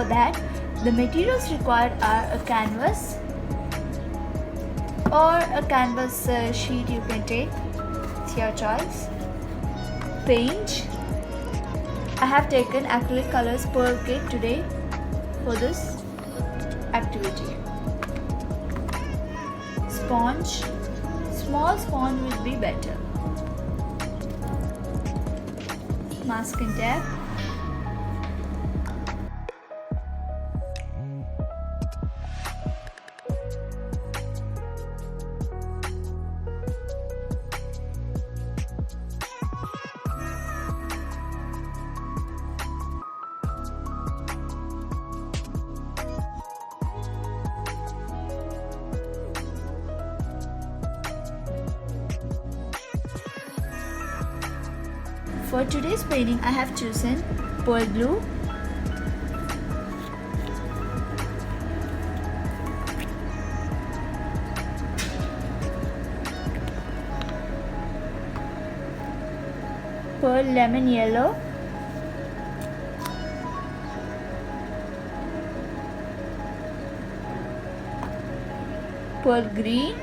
For that, the materials required are a canvas or a canvas sheet you can take, it's your choice. Paint. I have taken acrylic colors pearl kit today for this activity. Sponge. Small sponge will be better. Masking tape. For today's painting, I have chosen pearl blue, pearl lemon yellow, pearl green,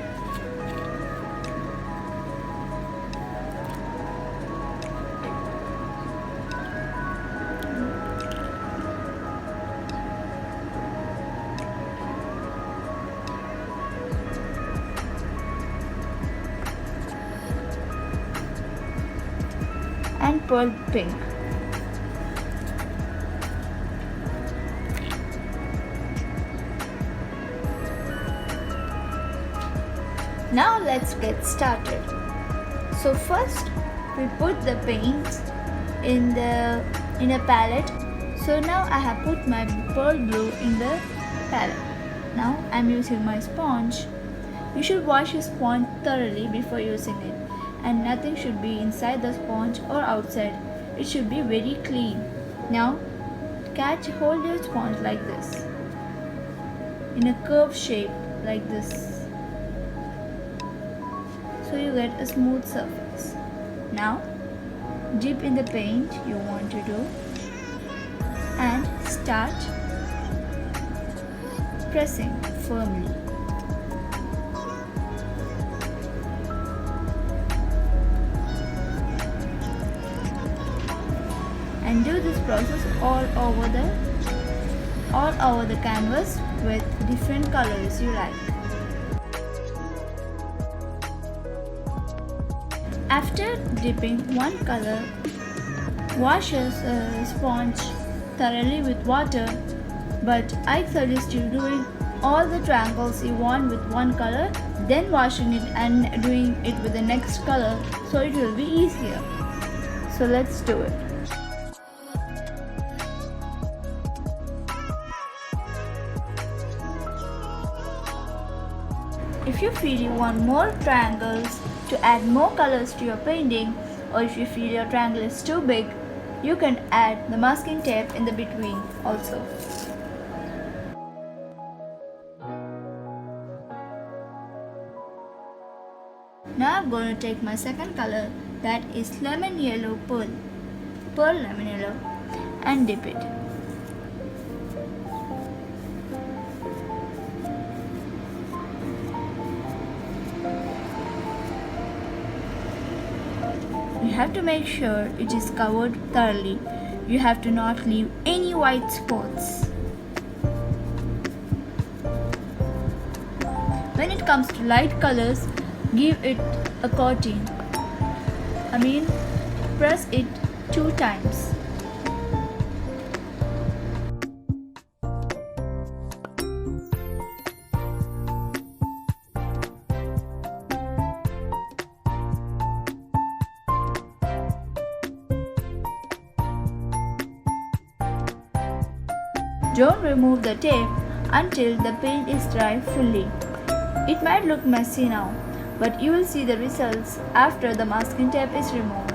and pearl pink. Now let's get started. So first we put the paints in a palette. So now I have put my pearl blue in the palette. Now I'm using my sponge. You should wash your sponge thoroughly before using it, and nothing should be inside the sponge or outside. It should be very clean. Now hold your sponge like this, in a curved shape like this, so you get a smooth surface. Now dip in the paint you want to do and start pressing firmly. And do this process all over the canvas with different colors you like. After dipping one color, wash your sponge thoroughly with water, but I suggest you doing all the triangles you want with one color, then washing it and doing it with the next color, so it will be easier. So let's do it. If you feel you want more triangles to add more colors to your painting, or if you feel your triangle is too big, you can add the masking tape in the between also. Now I'm going to take my second color, that is lemon yellow pearl lemon yellow, and dip it. You have to make sure it is covered thoroughly. You have to not leave any white spots. When it comes to light colors, give it a coating. Press it 2 times. Don't remove the tape until the paint is dry fully. It might look messy now, but you will see the results after the masking tape is removed.